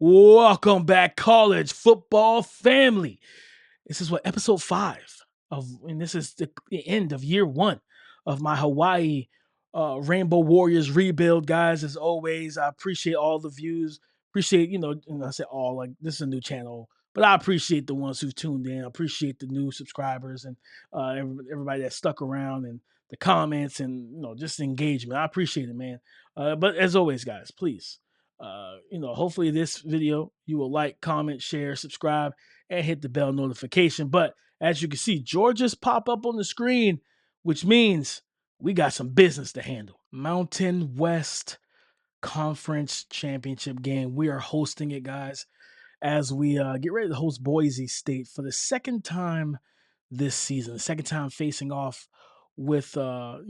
Welcome back, college football family. This is what episode 5 and this is the end of year 1 of my Hawaii Rainbow Warriors rebuild, guys. As always, I appreciate all the views. Appreciate, and I say all, like, this is a new channel, but I appreciate the ones who tuned in. I appreciate the new subscribers and everybody that stuck around and the comments and just the engagement. I appreciate it, man. But as always, guys, please, hopefully this video you will like, comment, share, subscribe, and hit the bell notification. But as you can see, Georgia's pop up on the screen, which means we got some business to handle. Mountain West Conference Championship game. We are hosting it, guys, as we get ready to host Boise State for the second time this season. The second time facing off with, whether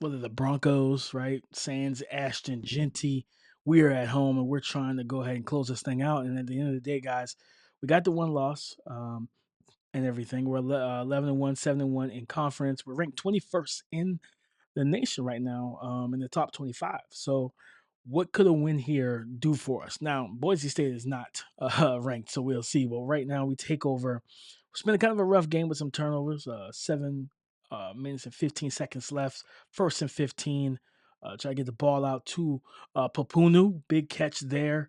the Broncos, right? Sans Ashton Genty. We are at home and we're trying to go ahead and close this thing out. And at the end of the day, guys, we got the one loss and everything. We're 11-1, 7-1 in conference. We're ranked 21st in the nation right now, in the top 25. So, what could a win here do for us? Now, Boise State is not ranked, so we'll see. But right now, we take over. It's been kind of a rough game with some turnovers. 7 minutes and 15 seconds left. First and 15. Try to get the ball out to Papunu. Big catch there.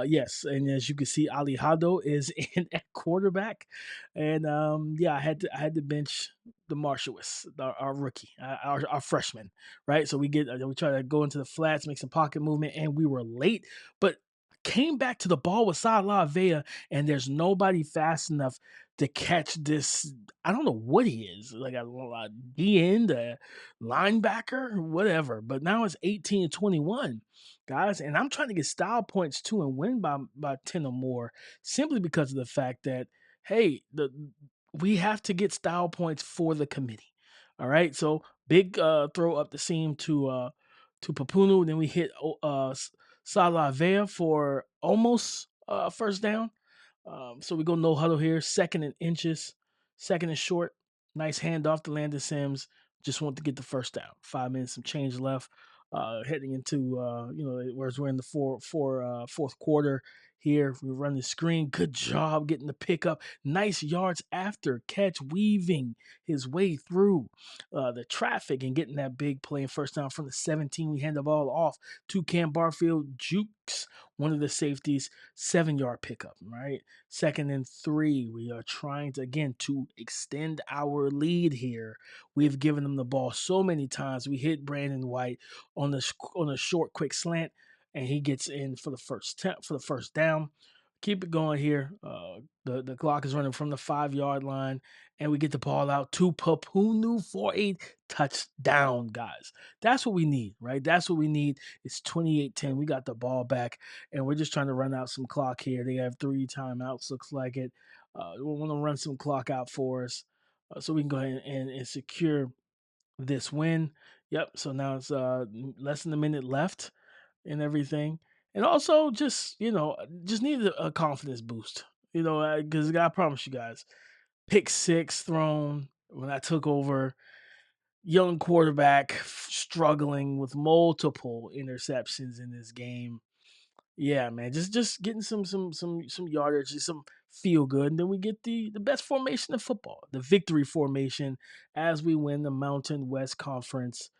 Yes, and as you can see, Ali Hado is in at quarterback, and I had to bench the Marshallus, our rookie, our freshman, right? So we try to go into the flats, make some pocket movement, and we were late, but came back to the ball with Salah Vea, and there's nobody fast enough to catch this. I don't know what he is, like a D end, a linebacker, whatever. But now it's 18-21, guys, and I'm trying to get style points too and win by 10 or more, simply because of the fact that, hey, we have to get style points for the committee. All right, so big throw up the seam to Papunu. Then we hit Salah Vea for almost first down. So we go no huddle here. Second and inches, second and short. Nice handoff to Landon Sims. Just want to get the first down. 5 minutes, some change left. Heading into whereas we're in the fourth quarter here. We run the screen. Good job getting the pickup. Nice yards after catch, weaving his way through the traffic and getting that big play and first down from the 17. We hand the ball off to Cam Barfield. Jukes one of the safeties, 7-yard pickup, right? Second and 3. We are trying to, again, to extend our lead here. We've given them the ball so many times. We hit Brandon White on a short, quick slant, and he gets in for the first down. Keep it going here. The clock is running from the 5-yard line, and we get the ball out to Papunu for a touchdown, guys. That's what we need, right? That's what we need. It's 28-10. We got the ball back, and we're just trying to run out some clock here. They have 3 timeouts, looks like it. We want to run some clock out for us so we can go ahead and secure this win. Yep, so now it's less than a minute left and everything. And also just needed a confidence boost, because I promise you guys, pick 6 thrown when I took over, young quarterback struggling with multiple interceptions in this game. Yeah, man, just getting some yardage, just some feel good, and then we get the best formation in football, the victory formation, as we win the Mountain West Conference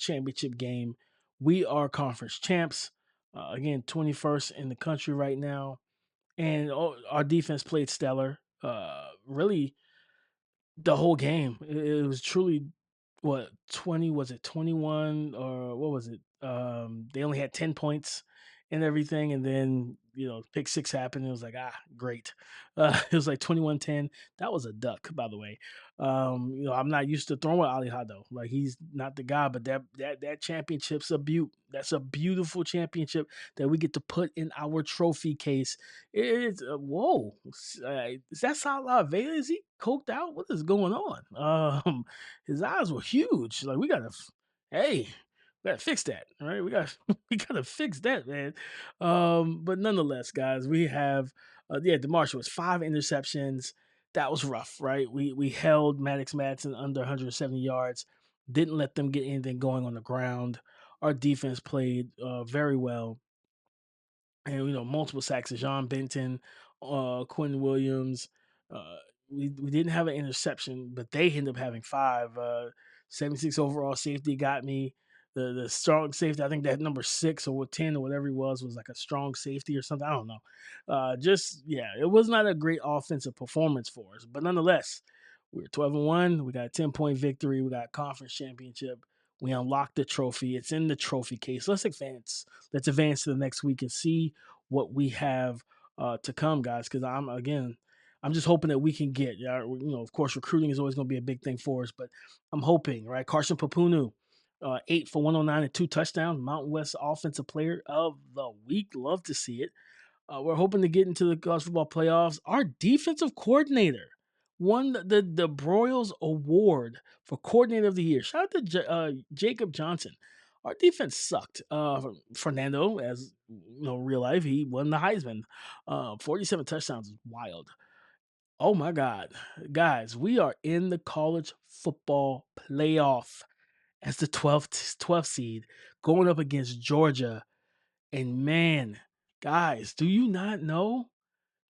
championship game. We are conference champs. Again, 21st in the country right now, and our defense played stellar. Really, the whole game. It was truly, what, 20, was it 21, or what was it? They only had 10 points and everything, and then pick 6 happened. It was like, great. It was like 21-10. That was a duck, by the way. I'm not used to throwing Ali Hado. Like, he's not the guy, but that championship's a beaut. That's a beautiful championship that we get to put in our trophy case. It's whoa. Is that Salah Vela? Is he coked out? What is going on? His eyes were huge. Like, hey, we gotta fix that. All right, we gotta fix that, man. But nonetheless, guys, we have DeMarshall was 5 interceptions. That was rough, right? We held Maddox Madsen under 170 yards. Didn't let them get anything going on the ground. Our defense played very well. and multiple sacks of John Benton, Quinn Williams. Uh, we didn't have an interception, but they ended up having 5. 76 overall safety got me. The strong safety, I think that number 6 or 10 or whatever he was like a strong safety or something. I don't know. It was not a great offensive performance for us, but nonetheless, we were 12-1. We got a 10-point victory. We got a conference championship. We unlocked the trophy. It's in the trophy case. Let's advance. Let's advance to the next week and see what we have to come, guys. Because I'm just hoping that we can get, of course, recruiting is always going to be a big thing for us, but I'm hoping, right? Carson Papunu, 8 for 109 and 2 touchdowns, Mountain West Offensive Player of the Week. Love to see it. We're hoping to get into the college football playoffs. Our defensive coordinator won the Broyles Award for Coordinator of the Year. Shout out to Jacob Johnson. Our defense sucked. Fernando, as real life, he won the Heisman. 47 touchdowns is wild. Oh my God. Guys, we are in the college football playoff as the 12th seed going up against Georgia. And man, guys, do you not know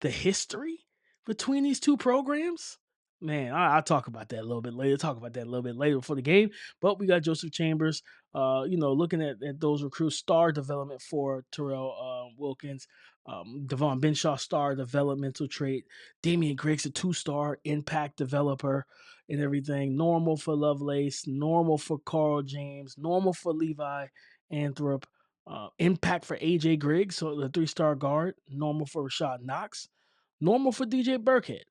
the history between these two programs? Man, I'll talk about that a little bit later. Talk about that a little bit later before the game. But we got Joseph Chambers, looking at those recruits, star development for Terrell Wilkins, Devon Benshaw, star developmental trait, Damian Griggs, a 2-star impact developer and everything. Normal for Lovelace, normal for Carl James, normal for Levi Anthrop, impact for AJ Griggs, so the 3-star guard, normal for Rashad Knox, normal for DJ Burkhead,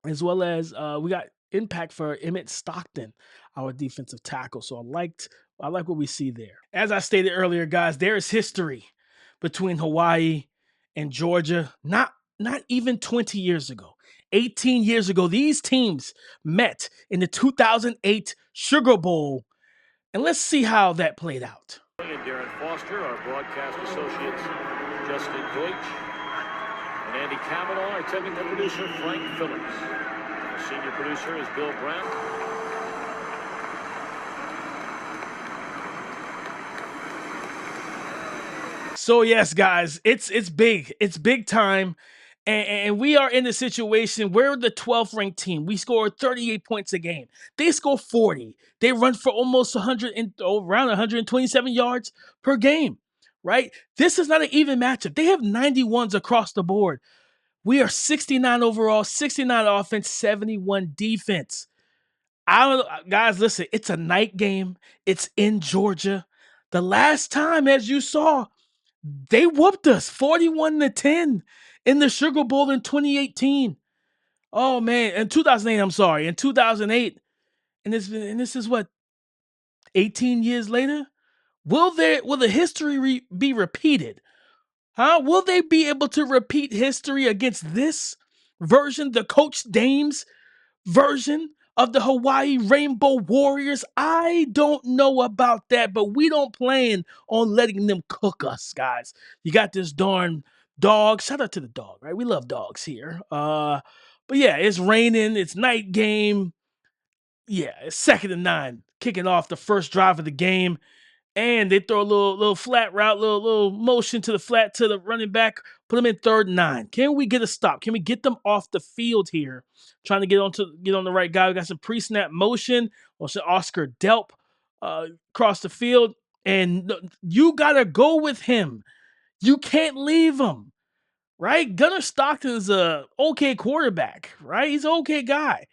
as well as we got impact for Emmett Stockton, our defensive tackle. So I like what we see there. As I stated earlier, guys, there is history between Hawaii and Georgia. Not even 20 years ago. 18 years ago, these teams met in the 2008 Sugar Bowl. And let's see how that played out. And Darren Foster, our broadcast associates, Justin Deutsch, and Andy Cavanaugh, our technical producer, Frank Phillips. Our senior producer is Bill Brandt. So yes, guys, it's big. It's big time. And we are in a situation where the 12th ranked team, we scored 38 points a game. They score 40. They run for almost around 127 yards per game, right? This is not an even matchup. They have 91s across the board. We are 69 overall, 69 offense, 71 defense. Guys, listen, it's a night game. It's in Georgia. The last time, as you saw, they whooped us 41-10 in the Sugar Bowl in 2018. Oh man, in 2008, I'm sorry. In 2008, and this is what 18 years later? Will the history be repeated? Huh? Will they be able to repeat history against this version, the Coach Dames version of the Hawaii Rainbow Warriors? I don't know about that, but we don't plan on letting them cook us, guys. You got this darn dog. Shout out to the dog, right? We love dogs here. But yeah, it's raining. It's night game. Yeah, it's 2nd and 9, kicking off the first drive of the game. And they throw a little flat route, little motion to the running back, put them in 3rd and 9. Can we get a stop? Can we get them off the field here? Trying to get on the right guy. We got some pre-snap motion. Oscar Delp across the field. And you got to go with him. You can't leave him, right? Gunnar Stockton's a okay quarterback, right? He's an okay guy.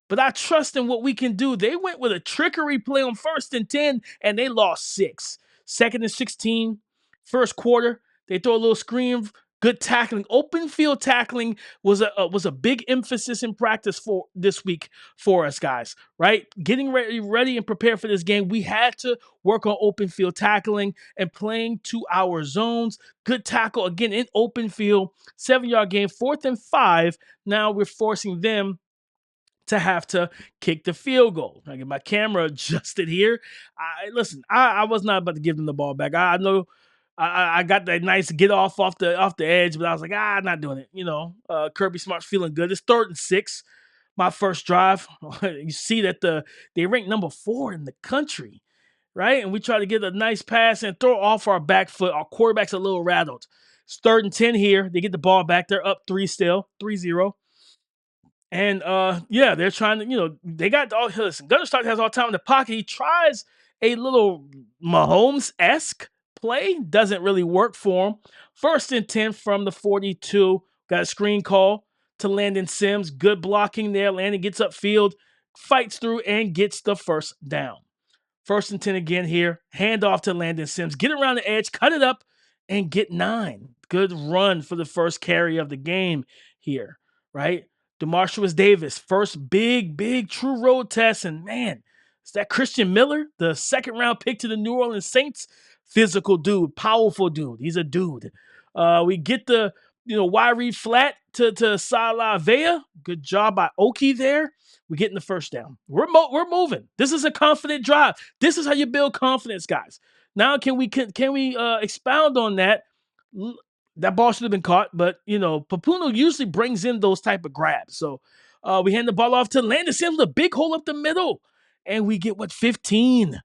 But I trust in what we can do. They went with a trickery play on 1st and 10, and they lost 6. 2nd and 16, first quarter. They throw a little screen. Good tackling. Open field tackling was a big emphasis in practice for this week for us, guys, right? Getting ready and prepared for this game. We had to work on open field tackling and playing to our zones. Good tackle, again, in open field. 7-yard game, 4th and 5. Now we're forcing them to have to kick the field goal. I get my camera adjusted here. I was not about to give them the ball back. I know I got that nice get off the edge, but I was like, I'm not doing it. Kirby Smart's feeling good. It's 3rd and 6. My first drive. You see that they ranked number 4 in the country. right? And we try to get a nice pass and throw off our back foot. Our quarterback's a little rattled. It's 3rd and 10 here. They get the ball back. They're up 3 still, 3-0. And yeah, they're trying to, they got all listen, Gunnar Stockton has all time in the pocket. He tries a little Mahomes-esque play. Doesn't really work for him. 1st and 10 from the 42. Got a screen call to Landon Sims. Good blocking there. Landon gets upfield, fights through, and gets the 1st down. 1st and 10 again here. Hand off to Landon Sims. Get around the edge, cut it up, and get 9. Good run for the first carry of the game here, right? Dermaricus Davis, first big true road test. And man, is that Christian Miller, the 2nd round pick to the New Orleans Saints? Physical dude, powerful dude. He's a dude. We get the wide read flat to Salah Vea. Good job by Oki there. We're getting the 1st down. We're moving. This is a confident drive. This is how you build confidence, guys. Now, can we expound on that? That ball should have been caught, but Papuno usually brings in those type of grabs. So we hand the ball off to Landon Sims, a big hole up the middle, and we get 15.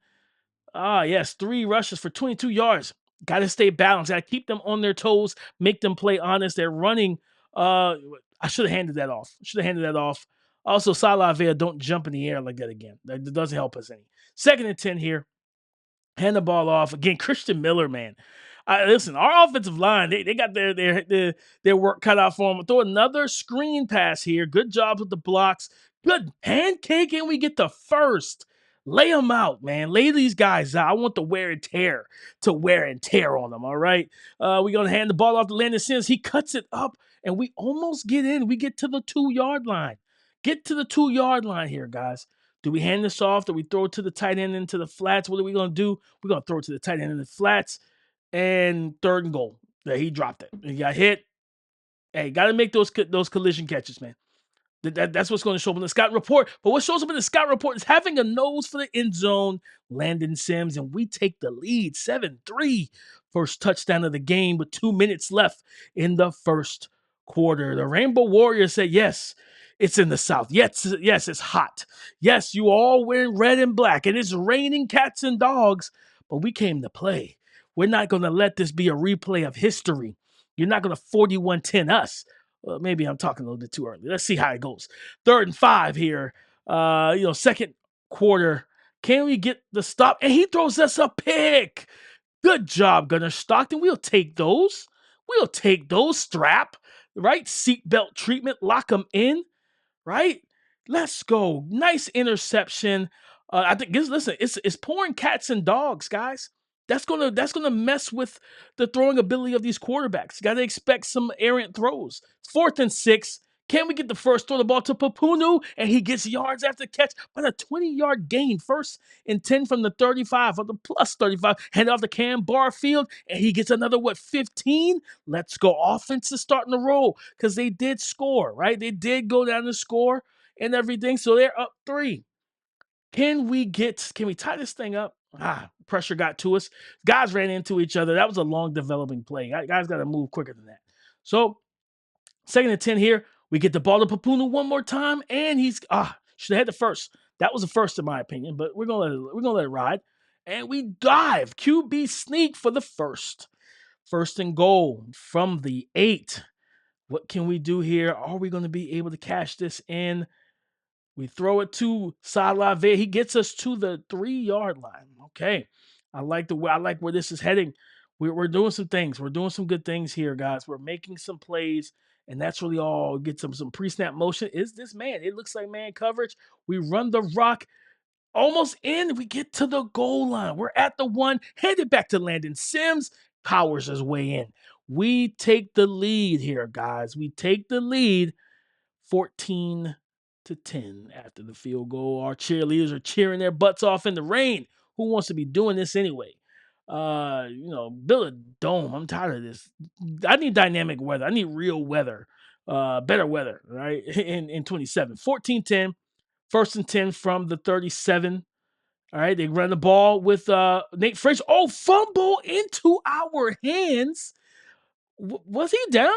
Yes, 3 rushes for 22 yards. Got to stay balanced. Got to keep them on their toes, make them play honest. They're running. I should have handed that off. Also, Salah Vea, don't jump in the air like that again. That doesn't help us any. 2nd and 10 here. Hand the ball off. Again, Christian Miller, man. Listen, our offensive line, they got their work cut out for them. Throw another screen pass here. Good job with the blocks. Good pancake, and we get the 1st. Lay them out, man. Lay these guys out. I want the wear and tear on them, all right? We're going to hand the ball off to Landon Sims. He cuts it up, and we almost get in. We get to the 2-yard line. Get to the 2-yard line here, guys. Do we hand this off? Do we throw it to the tight end into the flats? What are we going to do? We're going to throw it to the tight end in the flats. And 3rd and goal. Yeah, he dropped it. He got hit. Hey, got to make those collision catches, man. That's what's going to show up in the scout report. But what shows up in the scout report is having a nose for the end zone, Landon Sims, and we take the lead, 7-3. First touchdown of the game with 2 minutes left in the 1st quarter. The Rainbow Warriors said, yes, it's in the South. Yes, it's hot. Yes, you all wearing red and black, and it's raining cats and dogs, but we came to play. We're not going to let this be a replay of history. You're not going to 41-10 us. Well, maybe I'm talking a little bit too early. Let's see how it goes. 3rd and 5 here. 2nd quarter. Can we get the stop? And he throws us a pick. Good job, Gunnar Stockton. We'll take those. Strap, right? Seatbelt treatment. Lock them in, right? Let's go. Nice interception. I think listen, it's pouring cats and dogs, guys. That's gonna mess with the throwing ability of these quarterbacks. Got to expect some errant throws. 4th and 6. Can we get the 1st? Throw the ball to Papunu, and he gets yards after catch, but a 20-yard gain. 1st and 10 from the 35, or the plus 35. Hand off to Cam Barfield, and he gets another 15. Let's go. Offense is starting to roll because they did score, right? They did go down to score and everything, so they're up 3. Can we tie this thing up? Pressure got to us. Guys ran into each other. That was a long developing play. Guys got to move quicker than that. So 2nd and 10 here. We get the ball to Papunu one more time, and he's should have had the 1st. That was the 1st in my opinion, but we're gonna let it ride. And we dive QB sneak for the 1st. 1st and goal from the 8. What can we do here? Are we going to be able to cash this in? We throw it to Salah Vea. He gets us to the 3-yard line. Okay. I like where this is heading. We're doing some things. We're doing some good things here, guys. We're making some plays, and that's really all. Get some pre-snap motion. Is this man? It looks like man coverage. We run the rock. Almost in. We get to the goal line. We're at the 1. Hand it back to Landon Sims. Powers his way in. We take the lead here, guys. We take the lead 14-10 after the field goal. Our cheerleaders are cheering their butts off in the rain. Who wants to be doing this anyway? Build a dome. I'm tired of this. I need dynamic weather. I need real weather. Better weather, right? In 27. 14-10. 1st and 10 from the 37. All right, they run the ball with Nate Frazier. Oh, fumble into our hands. Was he down?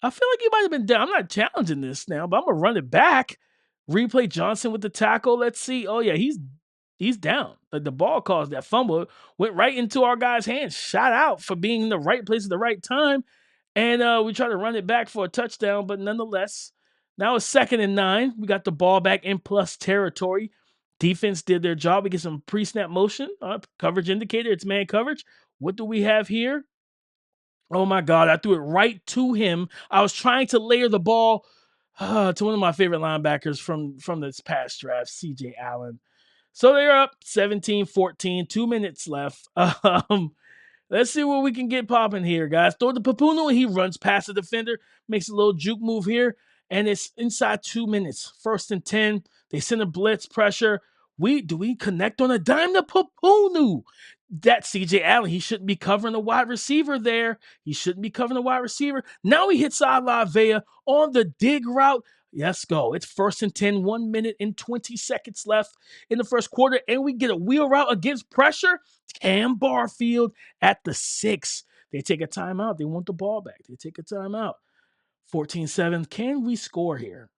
I feel like he might have been down. I'm not challenging this now, but I'm going to run it back. Replay Johnson with the tackle. Let's see. Oh, yeah, he's he's down. The ball caused that fumble, went right into our guy's hands. Shout out for being in the right place at the right time. And we tried to run it back for a touchdown, but nonetheless, now it's 2nd and 9. We got the ball back in plus territory. Defense did their job. We get some pre-snap motion, coverage indicator. It's man coverage. What do we have here? Oh my God, I threw it right to him. I was trying to layer the ball to one of my favorite linebackers from this past draft, CJ Allen. So they're up 17-14, 2 minutes left. Let's see what we can get popping here, guys. Throw the Papuno, and he runs past the defender, makes a little juke move here, and it's inside 2 minutes. 1st and 10. They send a blitz pressure. Do we connect on a dime to Papuno? That's CJ Allen. He shouldn't be covering the wide receiver there. He shouldn't be covering the wide receiver. Now he hits Vea on the dig route. Let's go. It's 1st and 10, 1 minute and 20 seconds left in the first quarter, and we get a wheel route against pressure. Cam Barfield at the 6. They take a timeout. They want the ball back. They take a timeout. 14-7. Can we score here?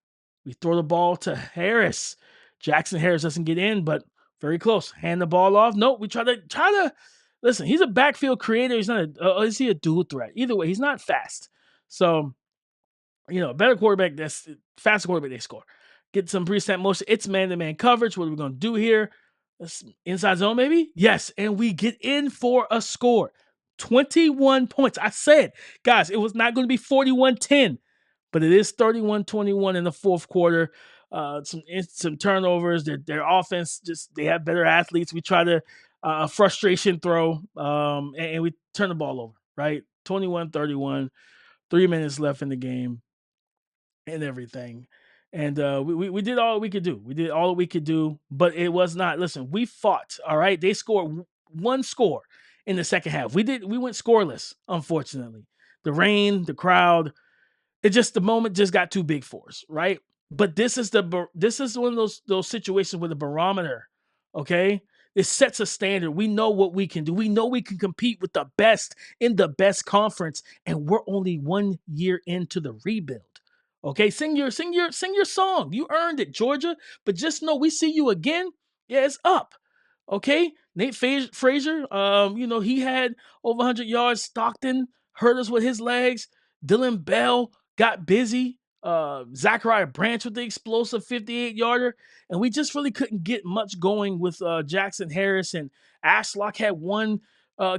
We throw the ball to Harris. Jackson Harris doesn't get in, but very close. Hand the ball off. Nope. We try to listen. He's a backfield creator. He's not is he a dual threat? Either way, he's not fast. So, better quarterback, that's faster quarterback, they score. Get some pre-snap motion. It's man-to-man coverage. What are we going to do here? Inside zone, maybe? Yes, and we get in for a score. 21 points. I said, guys, it was not going to be 41-10, but it is 31-21 in the fourth quarter. Some turnovers. Their offense, they have better athletes. We try to frustration throw, and we turn the ball over, right? 21-31, 3 minutes left in the game and everything. And we did all we could do. We did all we could do, but it was not. Listen, we fought. All right, they scored one score in the second half. We went scoreless, unfortunately. The rain, the crowd, the moment just got too big for us, right? But this is one of those situations with the barometer. Okay, it sets a standard. We know what we can do. We know we can compete with the best in the best conference, and we're only 1 year into the rebuild. Okay, sing your song. You earned it, Georgia. But just know we see you again. Yeah, it's up. Okay, Nate Frazier. He had over 100 yards. Stockton hurt us with his legs. Dylan Bell got busy. Zachariah Branch with the explosive 58-yarder. And we just really couldn't get much going with Jackson Harris. And Ashlock had one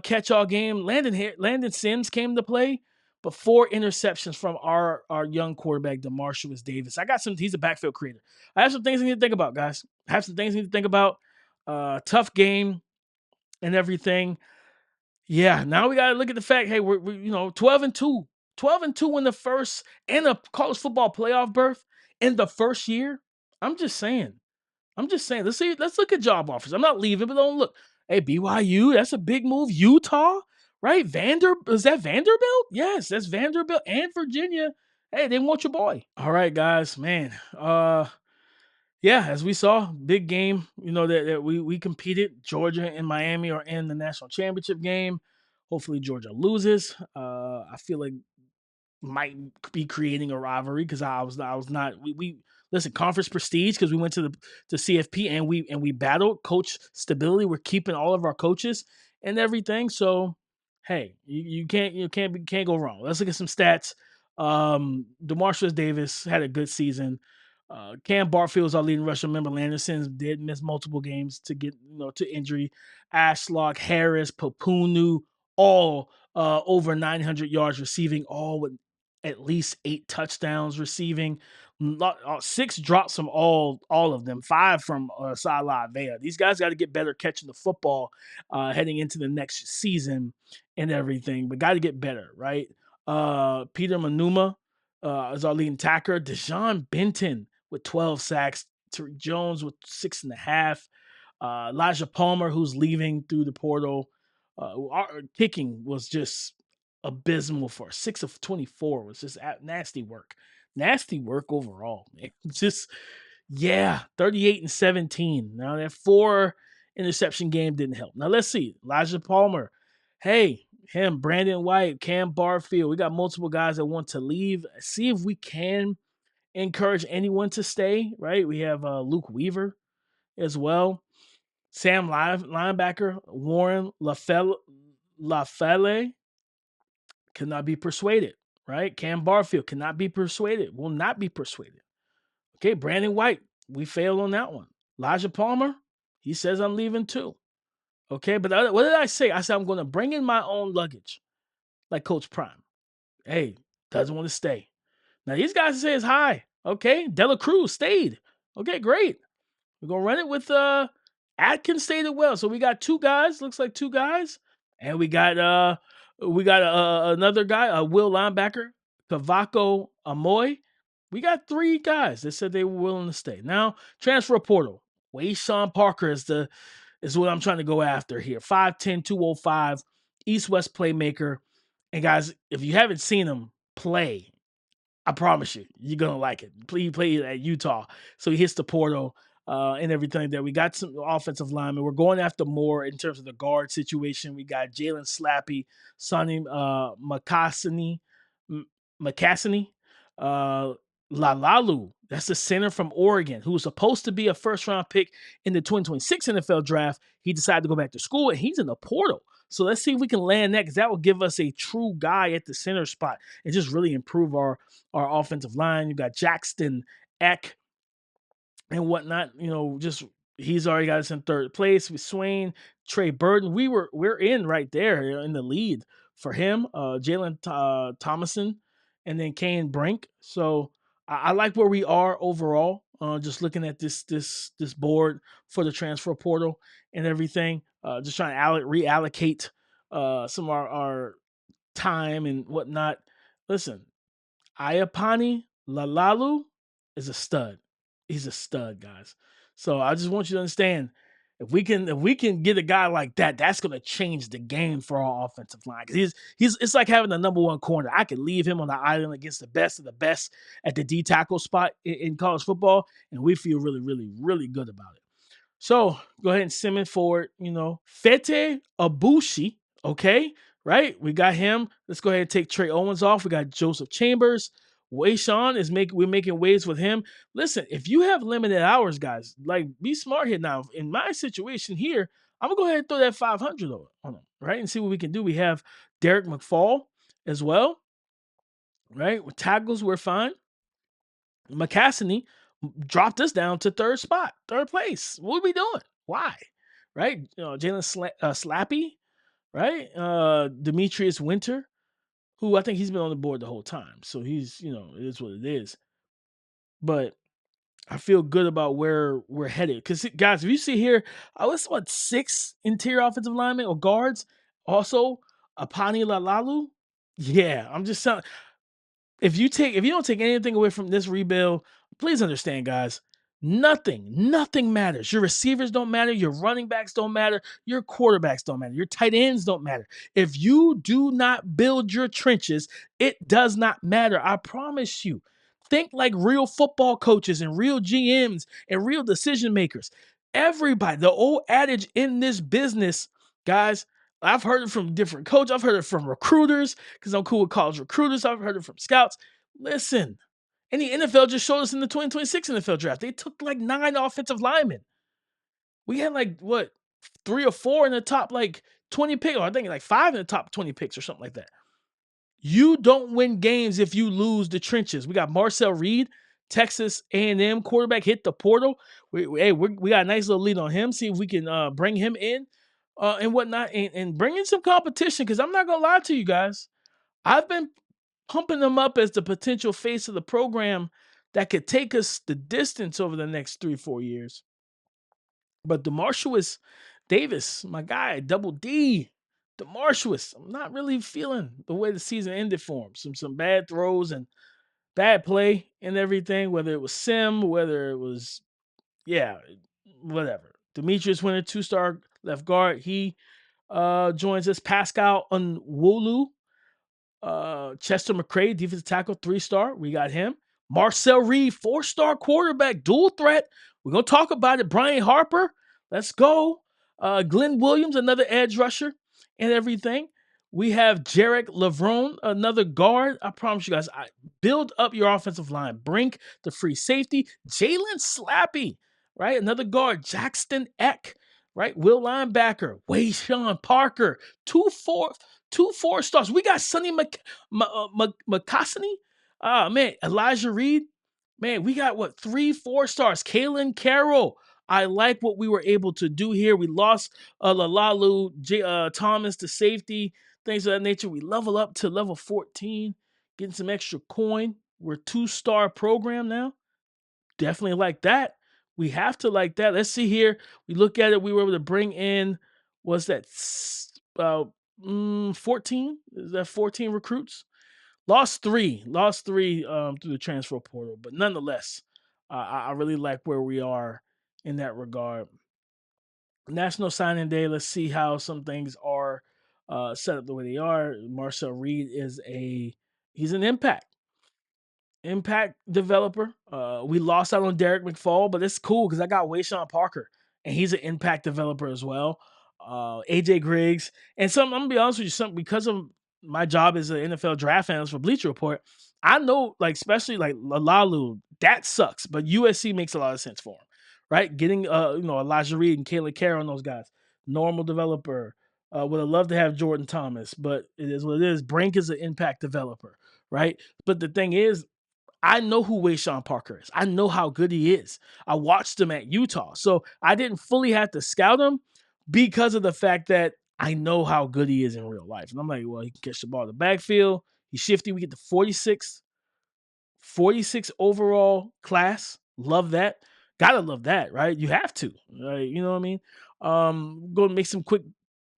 catch-all game. Landon Sims came to play. But 4 interceptions from our young quarterback, Dermaricus Davis. He's a backfield creator. I have some things I need to think about, guys. Tough game and everything. Yeah, now we got to look at the fact, hey, we're 12-2. 12-2 in the first and a college football playoff berth in the first year. I'm just saying. Let's look at job offers. I'm not leaving, but don't look. Hey, BYU, that's a big move. Utah, right? Is that Vanderbilt? Yes, that's Vanderbilt and Virginia. Hey, they want your boy. All right, guys, man. Yeah, as we saw, big game. That we competed. Georgia and Miami are in the national championship game. Hopefully, Georgia loses. I feel like might be creating a rivalry because I was not. We listen, conference prestige, because we went to the CFP and we battled coach stability. We're keeping all of our coaches and everything. So hey, you can't go wrong. Let's look at some stats. Dermaricus Davis had a good season. Cam Barfield was our leading rusher. Remember, Landerson did miss multiple games to get to injury. Ashlock, Harris, Papunu, all over 900 yards receiving, all with at least 8 touchdowns receiving. 6 drops from all of them. 5 from Vea. These guys got to get better catching the football heading into the next season and everything, but got to get better, right? Peter Manuma is our leading tackler. Deshaun Benton with 12 sacks. Tariq Jones with 6.5. Elijah Palmer, who's leaving through the portal. Our kicking was just abysmal for 6 of 24. Was just nasty work. Nasty work overall, man. Just 38-17. Now that 4 interception game didn't help. Now let's see. Elijah Palmer. Hey, him, Brandon White, Cam Barfield. We got multiple guys that want to leave. See if we can encourage anyone to stay, right? We have Luke Weaver as well. Sam linebacker Warren Lafelle cannot be persuaded, right? Cam Barfield cannot be persuaded, will not be persuaded. Okay, Brandon White, we failed on that one. Elijah Palmer, he says I'm leaving too. Okay, but what did I say? I said I'm going to bring in my own luggage, like Coach Prime. Hey, doesn't want to stay. Now these guys say it's high. Okay, Dela Cruz stayed. Okay, great. We're gonna run it with Atkins stayed as well. So we got two guys. Looks like two guys, and we got another guy, a will linebacker, Kavako Amoy. We got three guys that said they were willing to stay. Now transfer portal. Wayshawn Parker is what I'm trying to go after here. 5'10", 205, East-West playmaker. And guys, if you haven't seen him play, I promise you, you're going to like it. He played at Utah. So he hits the portal and everything there. We got some offensive linemen. We're going after more in terms of the guard situation. We got Jalen Slappy, Sonny McCassany, Lalalu. That's the center from Oregon who was supposed to be a first-round pick in the 2026 NFL draft. He decided to go back to school, and he's in the portal. So let's see if we can land that, because that will give us a true guy at the center spot and just really improve our offensive line. You got Jackson Eck and whatnot. Just he's already got us in third place with Swain, Trey Burton. We're in right there in the lead for him. Jalen Thomason, and then Kane Brink. So I like where we are overall. Just looking at this board for the transfer portal and everything. Just trying to reallocate some of our time and whatnot. Listen, Iapani Lalalu is a stud. He's a stud, guys. So I just want you to understand, if we can get a guy like that, that's going to change the game for our offensive line. Because it's like having the number one corner. I could leave him on the island against the best of the best at the D tackle spot in college football, and we feel really, really, really good about it. So go ahead and send it forward. Fete Abushi, okay, right? We got him. Let's go ahead and take Trey Owens off. We got Joseph Chambers. Wayshawn we're making waves with him. Listen, if you have limited hours, guys, like, be smart here now. In my situation here, I'm gonna go ahead and throw that 500 on him, right, and see what we can do. We have Derek McFall as well, right? With tackles, we're fine. McCassany dropped us down to third place. What are we doing? Why? Right? Jalen Slappy, right? Demetrius Winter, who I think he's been on the board the whole time. So he's, it is what it is. But I feel good about where we're headed. Because, guys, if you see here, what's 6 interior offensive linemen or guards? Also, Iapani Lalalu. Yeah, I'm just telling. If you don't take anything away from this rebuild, please understand, guys, nothing matters. Your receivers don't matter. Your running backs don't matter. Your quarterbacks don't matter. Your tight ends don't matter. If you do not build your trenches, it does not matter. I promise you. Think like real football coaches and real GMs and real decision makers. Everybody, the old adage in this business, guys, I've heard it from different coaches. I've heard it from recruiters, because I'm cool with college recruiters. I've heard it from scouts. Listen, and the NFL just showed us in the 2026 NFL draft. They took like 9 offensive linemen. We had 3 or 4 in the top 20 picks, or I think 5 in the top 20 picks or something like that. You don't win games if you lose the trenches. We got Marcel Reed, Texas A&M quarterback, hit the portal. We got a nice little lead on him. See if we can bring him in and whatnot, and bring in some competition, because I'm not going to lie to you guys. I've been pumping them up as the potential face of the program that could take us the distance over the next 3-4 years. But Dermaricus Davis, my guy, double D, Dermaricus, I'm not really feeling the way the season ended for him. Some bad throws and bad play and everything, whether it was sim, whether it was, whatever. Demetrius Winter, 2-star left guard. He joins us. Pascal Unwolu, Chester McCray, defensive tackle, 3-star. We got him. Marcel Reed, 4-star quarterback, dual threat. We're going to talk about it. Brian Harper, let's go. Glenn Williams, another edge rusher and everything. We have Jarek Lavrone, another guard. I promise you guys, build up your offensive line. Brink, the free safety. Jalen Slappy, right? Another guard. Jackson Eck, right? Will linebacker, Wayshawn Parker, two four, two 4 stars. We got Sonny McCassany. Man, Elijah Reed. Man, we got what 3 4 stars. Kalen Carroll. I like what we were able to do here. We lost Lalalu, Thomas to safety, things of that nature. We level up to level 14, getting some extra coin. We're 2-star program now. Definitely like that. We have to like that. Let's see here. We look at it. We were able to bring in, was that 14? Is that 14 recruits? Lost three through the transfer portal, but nonetheless, I really like where we are in that regard. National Signing Day. Let's see how some things are set up the way they are. Marcel Reed he's an impact developer. We lost out on Derek McFall, but it's cool because I got Wayshawn Parker, and he's an impact developer as well. AJ Griggs, and I'm gonna be honest with you, because of my job as an NFL draft analyst for Bleacher Report, I know, like, especially like Lalalu, that sucks, but USC makes a lot of sense for him, right? Getting Elijah Reed and Kayla Carroll and those guys, normal developer. Would have loved to have Jordan Thomas, but it is what it is. Brink is an impact developer, right? But the thing is, I know who Wayshawn Parker is. I know how good he is. I watched him at Utah. So I didn't fully have to scout him because of the fact that I know how good he is in real life. And I'm like, well, he can catch the ball in the backfield. He's shifty. We get the 46 overall class. Love that. Gotta love that, right? You have to, right? You know what I mean? Go and make some quick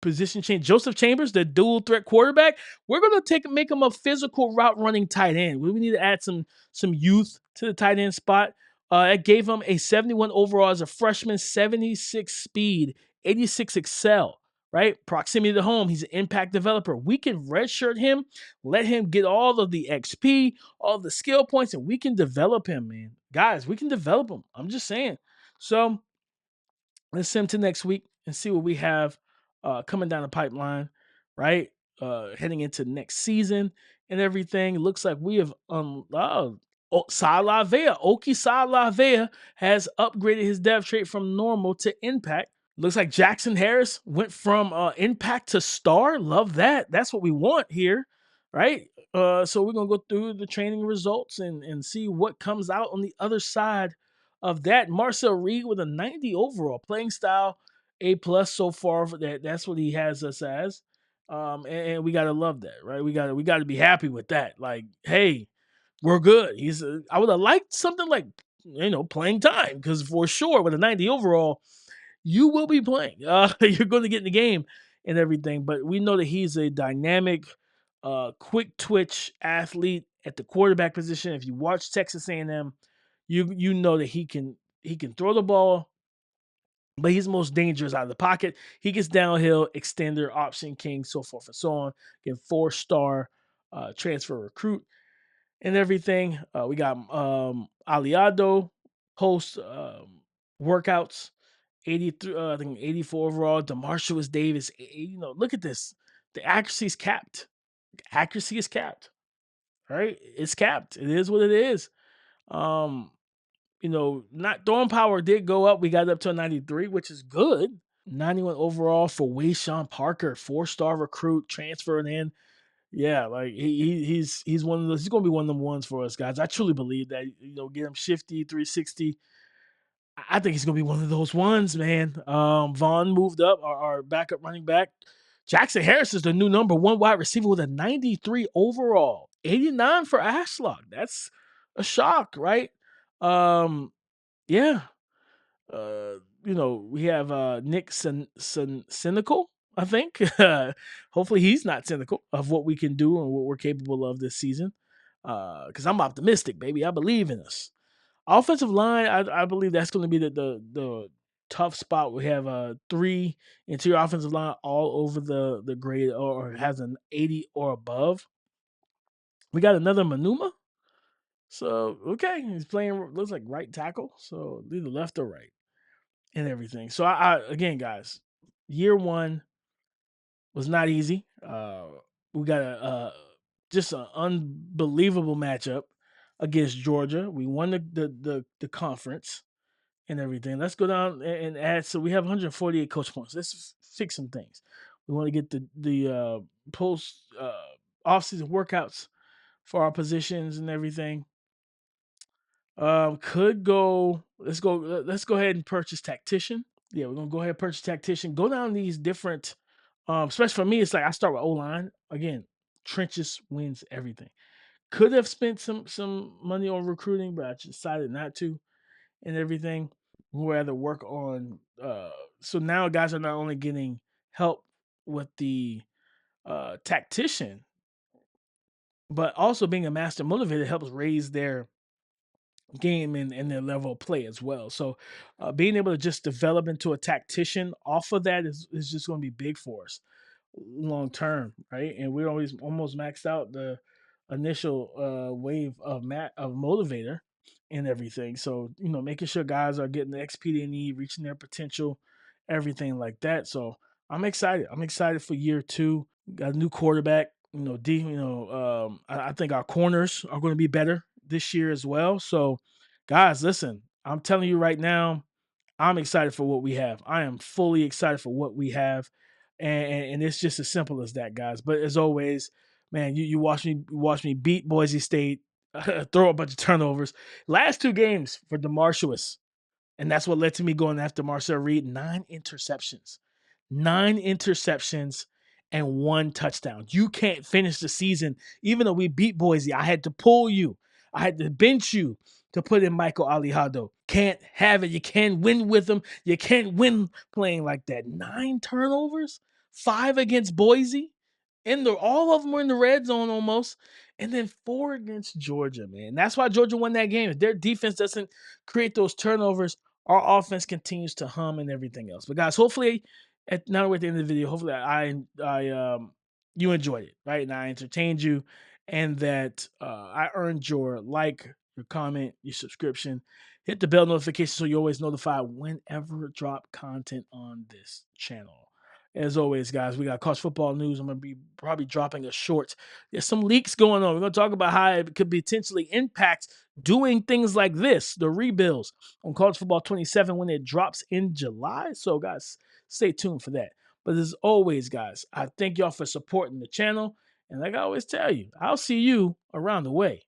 position change. Joseph Chambers, the dual threat quarterback. We're gonna make him a physical route running tight end. We need to add some youth to the tight end spot. It gave him a 71 overall as a freshman, 76 speed, 86 excel. Right? Proximity to home. He's an impact developer. We can redshirt him, let him get all of the XP, all the skill points, and we can develop him, man. Guys, we can develop him. I'm just saying. So let's send him to next week and see what we have coming down the pipeline, right? Heading into next season and everything. It looks like we have Salavea, Oki Salavea has upgraded his dev trait from normal to impact. Looks like Jackson Harris went from impact to star. Love that. That's what we want here, right? So we're going to go through the training results and see what comes out on the other side of that. Marcel Reed with a 90 overall playing style, A+ so far. That's what he has us as. And we got to love that, right? We got to be happy with that. Like, hey, we're good. I would have liked something like, playing time, because for sure with a 90 overall, you will be playing. You're going to get in the game and everything. But we know that he's a dynamic, quick twitch athlete at the quarterback position. If you watch Texas A&M, you know that he can throw the ball, but he's most dangerous out of the pocket. He gets downhill, extender, option king, so forth and so on. Again, 4-star transfer recruit and everything. We got Aliado post workouts. 83, I think 84 overall. Dermaricus Davis. Look at this. The accuracy is capped. Accuracy is capped. Right? It's capped. It is what it is. Not throwing power did go up. We got up to a 93, which is good. 91 overall for Wayshawn Parker, 4-star recruit, transferring in. Yeah, like he's one of those. He's going to be one of them ones for us, guys. I truly believe that. Get him shifty, 360. I think he's going to be one of those ones, man. Vaughn moved up, our backup running back. Jackson Harris is the new number 1 wide receiver with a 93 overall, 89 for Ashlock. That's a shock, right? Yeah. We have Nick cynical, I think. Hopefully he's not cynical of what we can do and what we're capable of this season. Because I'm optimistic, baby. I believe in us. Offensive line, I believe that's going to be the tough spot. We have 3 interior offensive line all over the grade, or has an 80 or above. We got another Manuma. So, okay, he's playing, looks like right tackle. So, either left or right and everything. So, I again, guys, year 1 was not easy. We got just an unbelievable matchup against Georgia. We won the conference. and everything. Let's go down and add. So we have 148 coach points. Let's fix some things. We want to get the post offseason workouts for our positions and everything. Could go. Let's go. Let's go ahead and purchase tactician. Yeah, we're gonna go ahead and purchase tactician. Go down these different. Especially for me, it's like I start with O line again. Trenches wins everything. Could have spent some money on recruiting, but I decided not to, and everything. We'll rather work on. So now guys are not only getting help with the tactician, but also being a master motivator helps raise their game and their level of play as well. So being able to just develop into a tactician off of that is just going to be big for us long term, right? And we're always almost maxed out the initial wave of of motivator and everything. So making sure guys are getting the XP they need, reaching their potential, everything like that. So I'm excited. I'm excited for year two. Got a new quarterback. I think our corners are going to be better this year as well. So, guys, listen, I'm telling you right now, I'm excited for what we have. I am fully excited for what we have, and it's just as simple as that, guys. But as always, man, you watch me beat Boise State, throw a bunch of turnovers. Last two games for Demarcus, and that's what led to me going after Marcel Reed. 9 interceptions and 1 touchdown. You can't finish the season. Even though we beat Boise, I had to pull you. I had to bench you to put in Michael Alejado. Can't have it. You can't win with him. You can't win playing like that. 9 turnovers, 5 against Boise. All of them were in the red zone almost. And then 4 against Georgia, man. That's why Georgia won that game. If their defense doesn't create those turnovers, our offense continues to hum and everything else. But guys, hopefully, now we're at the end of the video. Hopefully, you enjoyed it, right? And I entertained you, and that I earned your like, your comment, your subscription. Hit the bell notification so you're always notified whenever drop content on this channel. As always, guys, we got college football news. I'm going to be probably dropping a short. There's some leaks going on. We're going to talk about how it could potentially impact doing things like this, the rebuilds on college football 27 when it drops in July. So, guys, stay tuned for that. But as always, guys, I thank y'all for supporting the channel. And like I always tell you, I'll see you around the way.